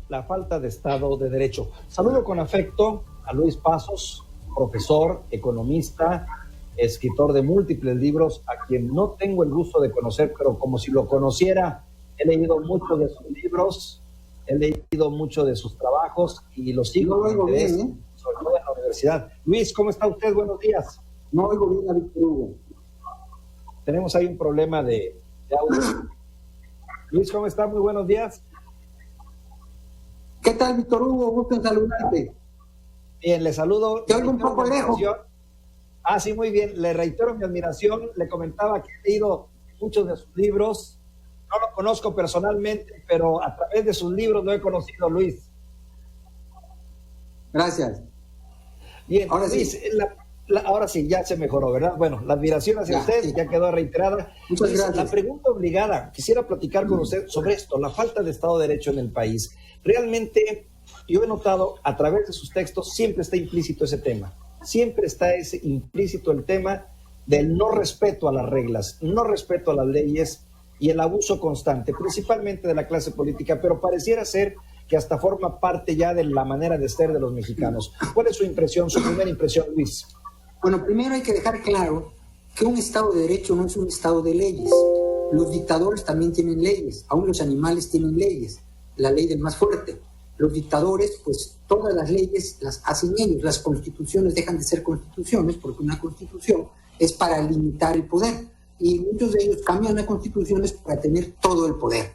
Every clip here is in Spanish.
la falta de Estado de Derecho. Saludo con afecto a Luis Pasos, profesor, economista, escritor de múltiples libros, a quien no tengo el gusto de conocer, pero como si lo conociera. He leído mucho de sus libros, he leído mucho de sus trabajos y los sigo con interés, sobre todo en la universidad. Luis, ¿cómo está usted? Buenos días. No oigo bien a Víctor Hugo. Tenemos ahí un problema de audio. Luis, ¿cómo está? Muy buenos días. ¿Qué tal, Víctor Hugo? Gusto en saludarte. Bien, le saludo. Te oigo un poco lejos. Sí, muy bien. Le reitero mi admiración. Le comentaba que he leído muchos de sus libros. No lo conozco personalmente, pero a través de sus libros lo he conocido, Luis. Gracias. Bien, ahora Luis, sí. Ahora sí, ya se mejoró, ¿verdad? Bueno, la admiración hacia usted ya quedó reiterada. Muchas gracias. La pregunta obligada, quisiera platicar con usted sobre esto, la falta de Estado de Derecho en el país. Realmente, yo he notado, a través de sus textos, siempre está implícito ese tema. Siempre está ese implícito el tema del no respeto a las reglas, no respeto a las leyes y el abuso constante, principalmente de la clase política, pero pareciera ser que hasta forma parte ya de la manera de ser de los mexicanos. ¿Cuál es su impresión, su primera impresión, Luis? Bueno, primero hay que dejar claro que un Estado de Derecho no es un Estado de leyes. Los dictadores también tienen leyes, aún los animales tienen leyes, la ley del más fuerte. Los dictadores, pues todas las leyes las hacen ellos, las constituciones dejan de ser constituciones porque una constitución es para limitar el poder y muchos de ellos cambian las constituciones para tener todo el poder.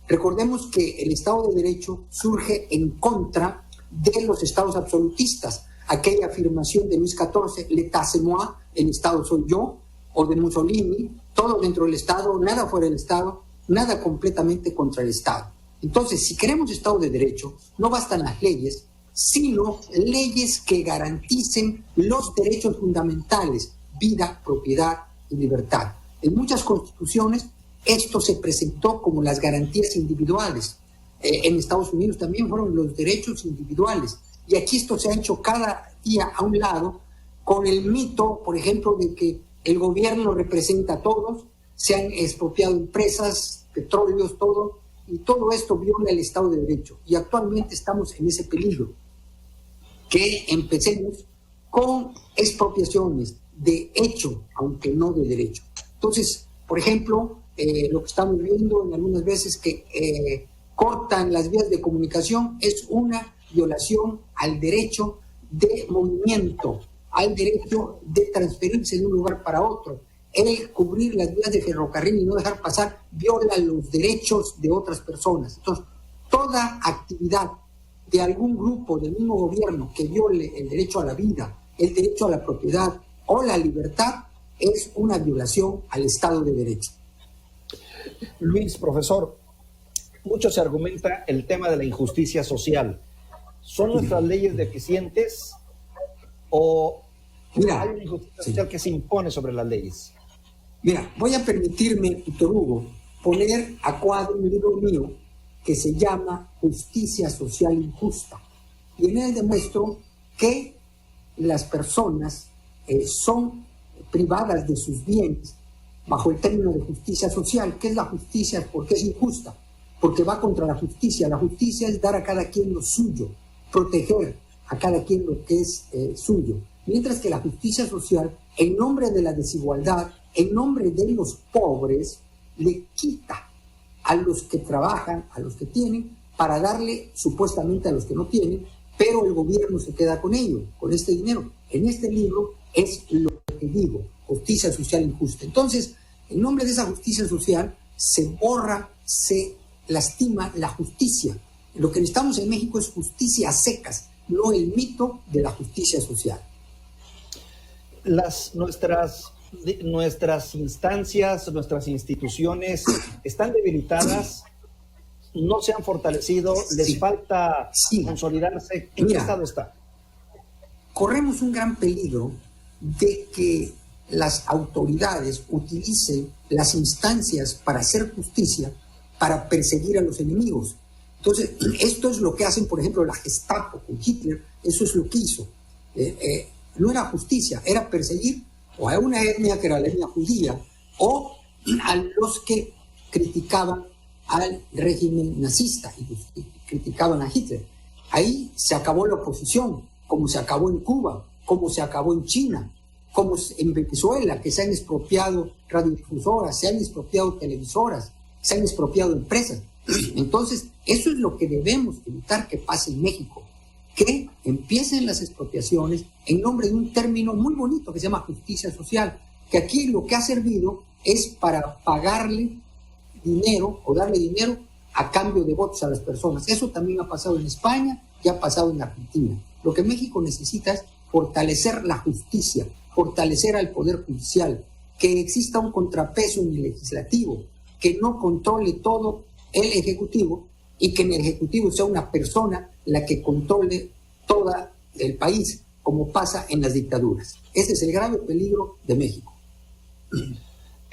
Recordemos que el Estado de Derecho surge en contra de los estados absolutistas, aquella afirmación de Luis XIV, l'état c'est moi, el Estado soy yo, o de Mussolini, todo dentro del Estado, nada fuera del Estado, nada completamente contra el Estado. Entonces, si queremos Estado de Derecho, no bastan las leyes, sino leyes que garanticen los derechos fundamentales, vida, propiedad y libertad. En muchas constituciones esto se presentó como las garantías individuales. En Estados Unidos también fueron los derechos individuales. Y aquí esto se ha hecho cada día a un lado con el mito, por ejemplo, de que el gobierno representa a todos, se han expropiado empresas, petróleos, todo, y todo esto viola el Estado de Derecho. Y actualmente estamos en ese peligro. Que empecemos con expropiaciones de hecho, aunque no de derecho. Entonces, por ejemplo, lo que estamos viendo en algunas veces que cortan las vías de comunicación es una violación al derecho de movimiento, al derecho de transferirse de un lugar para otro. El cubrir las vías de ferrocarril y no dejar pasar viola los derechos de otras personas. Entonces, toda actividad de algún grupo del mismo gobierno que viole el derecho a la vida, el derecho a la propiedad o la libertad es una violación al Estado de Derecho. Luis, profesor, mucho se argumenta el tema de la injusticia social. ¿Son nuestras leyes deficientes o hay una injusticia social que se impone sobre las leyes? Mira, voy a permitirme, Víctor Hugo, poner a cuadro un libro mío que se llama Justicia Social Injusta. Y en él demuestro que las personas son privadas de sus bienes bajo el término de justicia social. ¿Qué es la justicia? ¿Por qué es injusta? Porque va contra la justicia. La justicia es dar a cada quien lo suyo, proteger a cada quien lo que es suyo. Mientras que la justicia social, en nombre de la desigualdad, en nombre de los pobres, le quita a los que trabajan, a los que tienen, para darle supuestamente a los que no tienen, pero el gobierno se queda con ello, con este dinero. En este libro es lo que digo, justicia social injusta. Entonces, en nombre de esa justicia social, se borra, se lastima la justicia. Lo que necesitamos en México es justicia a secas, no el mito de la justicia social. Nuestras instancias, nuestras instituciones están debilitadas, no se han fortalecido, les falta consolidarse. ¿En qué estado está? Corremos un gran peligro de que las autoridades utilicen las instancias para hacer justicia, para perseguir a los enemigos. Entonces, esto es lo que hacen, por ejemplo, la Gestapo con Hitler, eso es lo que hizo. No era justicia, era perseguir o a una etnia que era la etnia judía, o a los que criticaban al régimen nazista y criticaban a Hitler. Ahí se acabó la oposición, como se acabó en Cuba, como se acabó en China, como en Venezuela, que se han expropiado radiodifusoras, se han expropiado televisoras, se han expropiado empresas. Entonces, eso es lo que debemos evitar que pase en México, que empiecen las expropiaciones en nombre de un término muy bonito que se llama justicia social, que aquí lo que ha servido es para pagarle dinero o darle dinero a cambio de votos a las personas. Eso también ha pasado en España y ha pasado en Argentina. Lo que México necesita es fortalecer la justicia, fortalecer al Poder Judicial, que exista un contrapeso en el legislativo, que no controle todo el Ejecutivo y que en el Ejecutivo sea una persona la que controle todo el país, como pasa en las dictaduras. Ese es el grave peligro de México.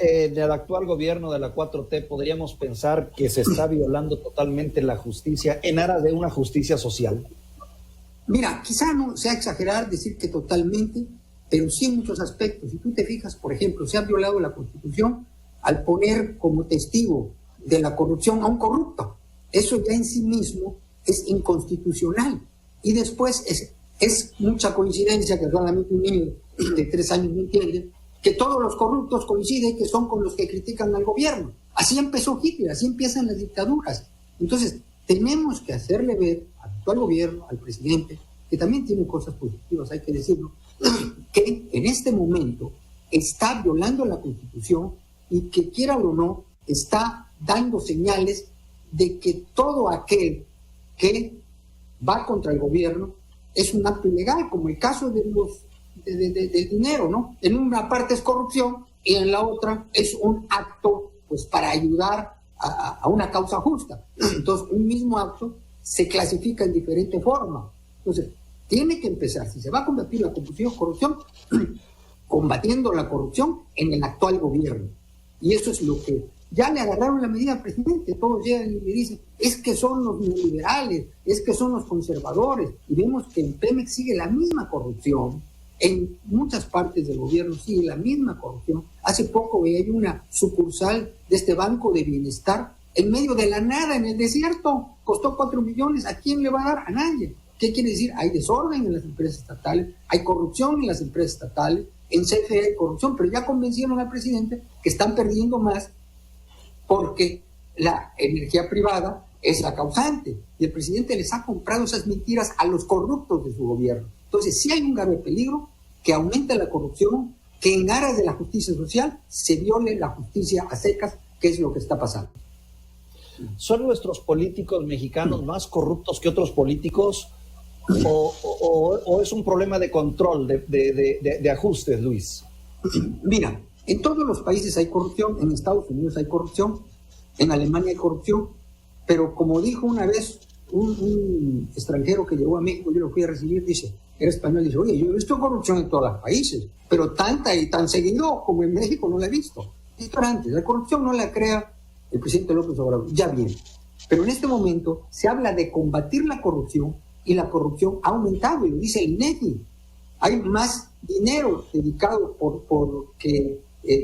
En el actual gobierno de la 4T podríamos pensar que se está violando totalmente la justicia en aras de una justicia social. Mira, quizá no sea exagerar decir que totalmente, pero sí en muchos aspectos. Si tú te fijas, por ejemplo, se ha violado la Constitución al poner como testigo de la corrupción a un corrupto. Eso ya en sí mismo es inconstitucional. Y después es mucha coincidencia que solamente un niño de 3 años no entiende que todos los corruptos coinciden que son con los que critican al gobierno. Así empezó Hitler, así empiezan las dictaduras. Entonces, tenemos que hacerle ver al actual gobierno, al presidente, que también tiene cosas positivas, hay que decirlo, que en este momento está violando la Constitución y que, quiera o no, está dando señales de que todo aquel que va contra el gobierno es un acto ilegal, como el caso de del dinero, ¿no? En una parte es corrupción y en la otra es un acto, pues, para ayudar a una causa justa. Entonces, un mismo acto se clasifica en diferente forma. Entonces, tiene que empezar, si se va a combatir la corrupción, combatiendo la corrupción en el actual gobierno. Y eso es lo que ya le agarraron la medida al presidente. Todos llegan y le dicen, es que son los neoliberales, es que son los conservadores. Y vemos que en Pemex sigue la misma corrupción. En muchas partes del gobierno sigue la misma corrupción. Hace poco hay una sucursal de este Banco de Bienestar en medio de la nada, en el desierto. Costó 4 millones. ¿A quién le va a dar? A nadie. ¿Qué quiere decir? Hay desorden en las empresas estatales, hay corrupción en las empresas estatales, en CFE hay corrupción, pero ya convencieron al presidente que están perdiendo más porque la energía privada es la causante. Y el presidente les ha comprado esas mentiras a los corruptos de su gobierno. Entonces, sí hay un grave peligro que aumente la corrupción, que en aras de la justicia social se viole la justicia a secas, que es lo que está pasando. ¿Son nuestros políticos mexicanos más corruptos que otros políticos o es un problema de control, de ajustes, Luis? Mira, en todos los países hay corrupción, en Estados Unidos hay corrupción, en Alemania hay corrupción, pero como dijo una vez un extranjero que llegó a México, yo lo fui a recibir, dice, era español, dice, oye, yo he visto corrupción en todos los países, pero tanta y tan seguido como en México no la he visto. Esto era antes, la corrupción no la crea el presidente López Obrador, ya viene. Pero en este momento se habla de combatir la corrupción y la corrupción ha aumentado, y lo dice el INEGI. Hay más dinero dedicado por que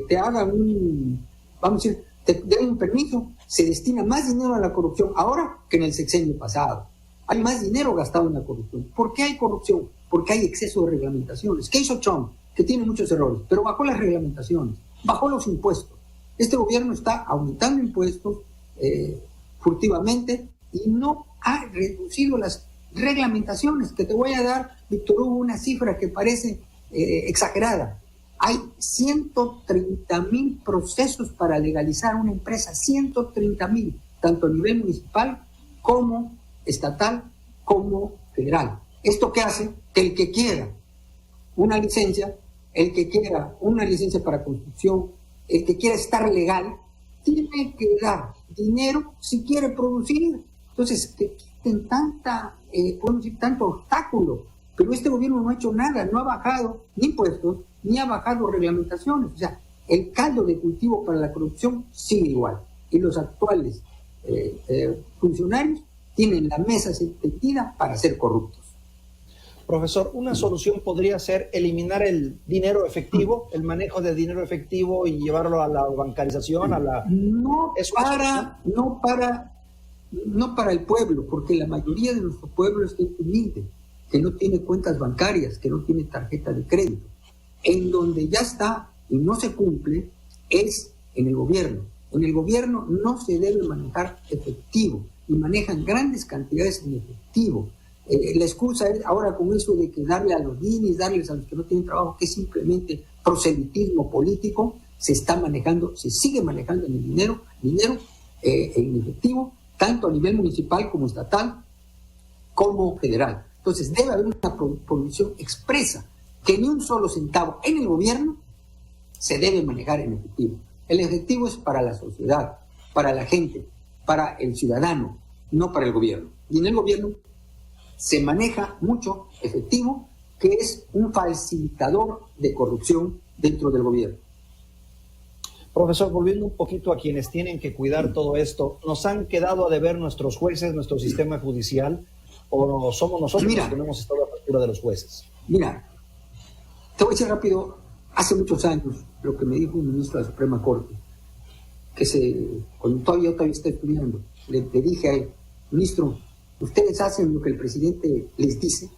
te hagan vamos a decir, te den un permiso, se destina más dinero a la corrupción ahora que en el sexenio pasado. Hay más dinero gastado en la corrupción. ¿Por qué hay corrupción? Porque hay exceso de reglamentaciones. ¿Qué hizo Trump? Que tiene muchos errores, pero bajó las reglamentaciones, bajó los impuestos. Este gobierno está aumentando impuestos furtivamente y no ha reducido las reglamentaciones. Que te voy a dar, Víctor Hugo, una cifra que parece exagerada. Hay 130,000 procesos para legalizar una empresa, 130,000, tanto a nivel municipal como estatal como federal. ¿Esto qué hace? Que el que quiera una licencia, el que quiera una licencia para construcción, el que quiera estar legal, tiene que dar dinero si quiere producir. Entonces, que quiten podemos decir, tanto obstáculo. Pero este gobierno no ha hecho nada, no ha bajado ni impuestos, ni ha bajado reglamentaciones. O sea, el caldo de cultivo para la corrupción sigue igual. Y los actuales funcionarios tienen la mesa tendida para ser corruptos. Profesor, una solución podría ser eliminar el dinero efectivo, el manejo de dinero efectivo y llevarlo a la bancarización, a la... No para no para el pueblo, porque la mayoría de nuestro pueblo es gente humilde, que no tiene cuentas bancarias, que no tiene tarjeta de crédito. En donde ya está y no se cumple es en el gobierno. En el gobierno no se debe manejar efectivo y manejan grandes cantidades en efectivo. La excusa es ahora con eso de que darle a los ninis, darles a los que no tienen trabajo, que es simplemente proselitismo político, se está manejando, se sigue manejando en el dinero en efectivo, tanto a nivel municipal como estatal, como federal. Entonces debe haber una prohibición expresa que ni un solo centavo en el gobierno se debe manejar en efectivo. El efectivo es para la sociedad, para la gente, para el ciudadano, no para el gobierno. Y en el gobierno se maneja mucho efectivo, que es un facilitador de corrupción dentro del gobierno. Profesor, volviendo un poquito a quienes tienen que cuidar todo esto, ¿nos han quedado a deber nuestros jueces, nuestro sistema judicial, o somos nosotros los que no hemos estado a la altura de los jueces? Mira, te voy a decir rápido, hace muchos años, lo que me dijo un ministro de la Suprema Corte, cuando todavía está estudiando, le dije a él, ministro, ¿ustedes hacen lo que el presidente les dice?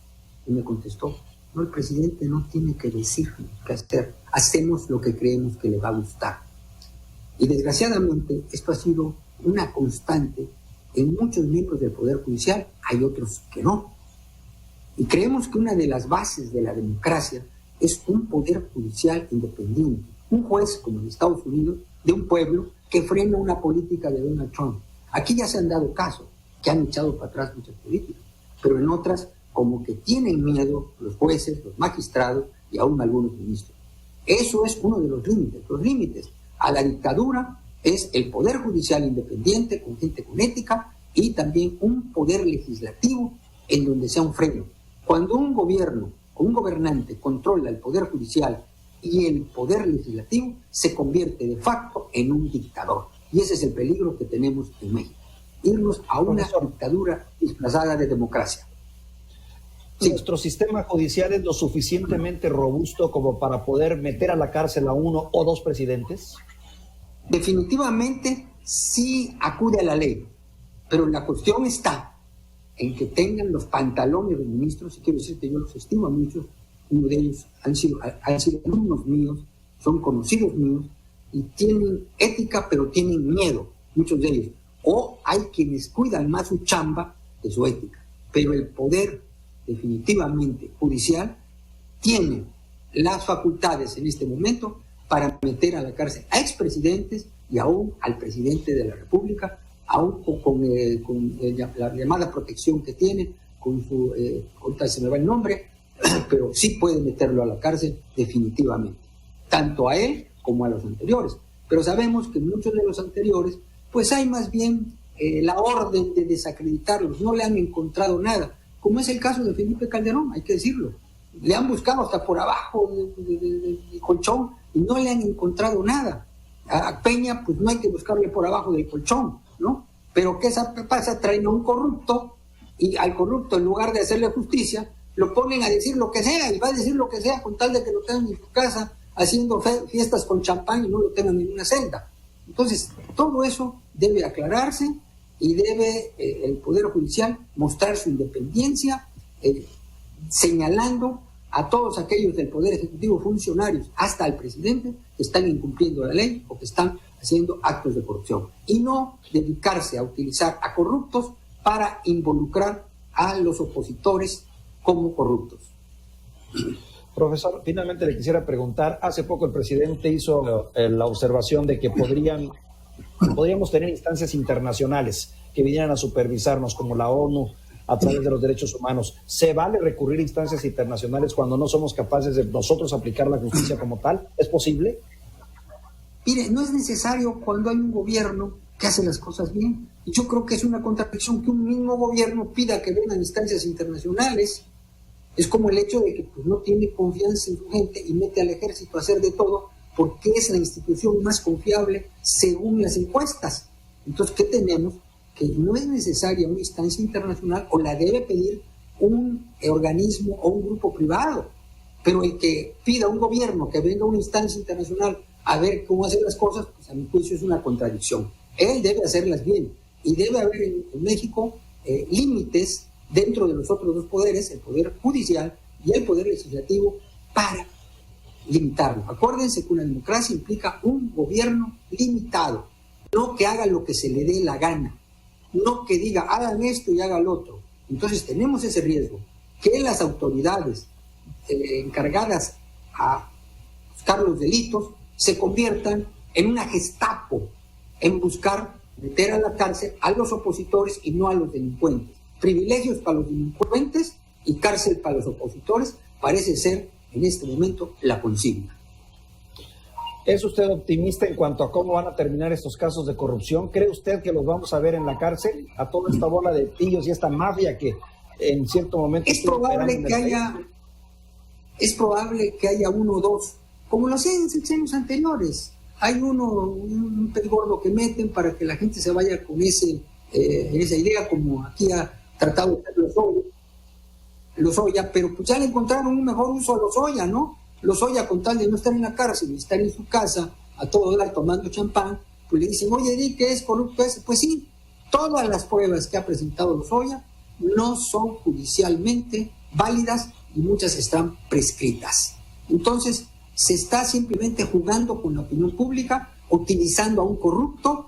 Y me contestó, no, el presidente no tiene que decirnos qué hacer, hacemos lo que creemos que le va a gustar. Y desgraciadamente esto ha sido una constante en muchos miembros del Poder Judicial, hay otros que no. Y creemos que una de las bases de la democracia es un Poder Judicial independiente, un juez, como en Estados Unidos, de un pueblo que frena una política de Donald Trump. Aquí ya se han dado casos, que han echado para atrás muchas políticas, pero en otras como que tienen miedo los jueces, los magistrados y aún algunos ministros. Eso es uno de los límites. Los límites a la dictadura es el Poder Judicial independiente, con gente con ética, y también un poder legislativo en donde sea un freno. Cuando un gobierno o un gobernante controla el Poder Judicial y el Poder Legislativo, se convierte de facto en un dictador. Y ese es el peligro que tenemos en México. Irnos a una dictadura disfrazada de democracia. Sí. ¿Nuestro sistema judicial es lo suficientemente robusto como para poder meter a la cárcel a uno o dos presidentes? Definitivamente sí acude a la ley, pero la cuestión está en que tengan los pantalones de ministros, y quiero decir que yo los estimo a muchos, uno de ellos han sido alumnos míos, son conocidos míos, y tienen ética, pero tienen miedo, muchos de ellos. O hay quienes cuidan más su chamba que su ética. Pero el poder definitivamente judicial tiene las facultades en este momento para meter a la cárcel a expresidentes y aún al presidente de la República, aún con la llamada protección que tiene, con su, ahorita se me va el nombre, pero sí puede meterlo a la cárcel definitivamente, tanto a él como a los anteriores. Pero sabemos que muchos de los anteriores, pues hay más bien la orden de desacreditarlos, no le han encontrado nada, como es el caso de Felipe Calderón, hay que decirlo. Le han buscado hasta por abajo del colchón y no le han encontrado nada. A Peña, pues no hay que buscarle por abajo del colchón, ¿no? Pero ¿qué pasa? Traen a un corrupto y al corrupto, en lugar de hacerle justicia, lo ponen a decir lo que sea, y va a decir lo que sea con tal de que lo tengan en su casa haciendo fiestas con champán y no lo tengan en una celda. Entonces, todo eso debe aclararse y debe el Poder Judicial mostrar su independencia, señalando a todos aquellos del Poder Ejecutivo, funcionarios, hasta el presidente, que están incumpliendo la ley o que están haciendo actos de corrupción. Y no dedicarse a utilizar a corruptos para involucrar a los opositores como corruptos. Profesor, finalmente le quisiera preguntar, hace poco el presidente hizo la observación de que podríamos tener instancias internacionales que vinieran a supervisarnos, como la ONU, a través de los derechos humanos. ¿Se vale recurrir a instancias internacionales cuando no somos capaces de nosotros aplicar la justicia como tal? ¿Es posible? Mire, no es necesario cuando hay un gobierno que hace las cosas bien. Y yo creo que es una contradicción que un mismo gobierno pida que vengan instancias internacionales. Es como el hecho de que pues, no tiene confianza en su gente y mete al ejército a hacer de todo porque es la institución más confiable según las encuestas. Entonces, ¿qué tenemos? Que no es necesaria una instancia internacional o la debe pedir un organismo o un grupo privado. Pero el que pida a un gobierno que venga a una instancia internacional a ver cómo hacer las cosas, pues a mi juicio es una contradicción. Él debe hacerlas bien y debe haber en México límites dentro de los otros dos poderes, el poder judicial y el poder legislativo, para limitarlo. Acuérdense que una democracia implica un gobierno limitado, no que haga lo que se le dé la gana, no que diga hagan esto y hagan lo otro. Entonces tenemos ese riesgo, que las autoridades encargadas a buscar los delitos se conviertan en una Gestapo, en buscar meter a la cárcel a los opositores y no a los delincuentes. Privilegios para los delincuentes y cárcel para los opositores parece ser en este momento la consigna. ¿Es usted optimista en cuanto a cómo van a terminar estos casos de corrupción? ¿Cree usted que los vamos a ver en la cárcel, a toda esta bola de pillos y esta mafia que en cierto momento... Es probable que haya uno o dos, como lo hacían en sexenios anteriores. Hay un pez gordo que meten para que la gente se vaya con esa idea, como aquí ha tratado de hacer Lozoya, pero pues ya le encontraron un mejor uso a Lozoya, ¿no? Lozoya, con tal de no estar en la cárcel y estar en su casa a todo dar tomando champán, pues le dicen, oye, di que es corrupto ese. Pues sí, todas las pruebas que ha presentado Lozoya no son judicialmente válidas y muchas están prescritas. Entonces, se está simplemente jugando con la opinión pública, utilizando a un corrupto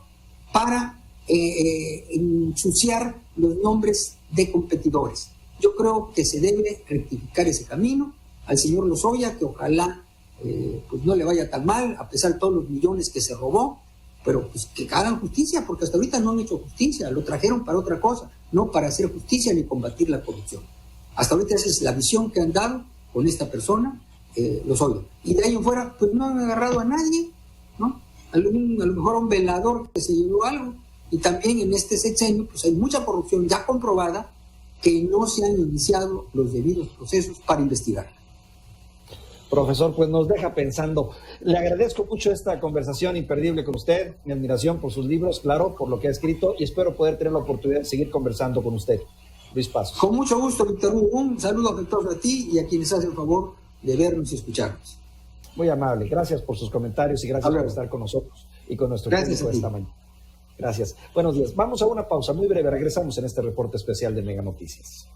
para ensuciar los nombres de competidores. Yo creo que se debe rectificar ese camino. Al señor Lozoya, que ojalá pues no le vaya tan mal, a pesar de todos los millones que se robó, pero pues que hagan justicia, porque hasta ahorita no han hecho justicia, lo trajeron para otra cosa, no para hacer justicia ni combatir la corrupción. Hasta ahorita esa es la visión que han dado con esta persona, Lozoya. Y de ahí en fuera, pues no han agarrado a nadie, ¿no? A lo mejor a un velador que se llevó algo. Y también en este sexenio, pues hay mucha corrupción ya comprobada, que no se han iniciado los debidos procesos para investigar. Profesor, pues nos deja pensando. Le agradezco mucho esta conversación imperdible con usted, mi admiración por sus libros, claro, por lo que ha escrito, y espero poder tener la oportunidad de seguir conversando con usted. Luis Pasos. Con mucho gusto, Víctor Hugo. Un saludo afectuoso a ti y a quienes hacen el favor de vernos y escucharnos. Muy amable. Gracias por sus comentarios y gracias por estar con nosotros y con nuestro público esta mañana. Gracias. Buenos días. Vamos a una pausa muy breve. Regresamos en este reporte especial de Mega Noticias.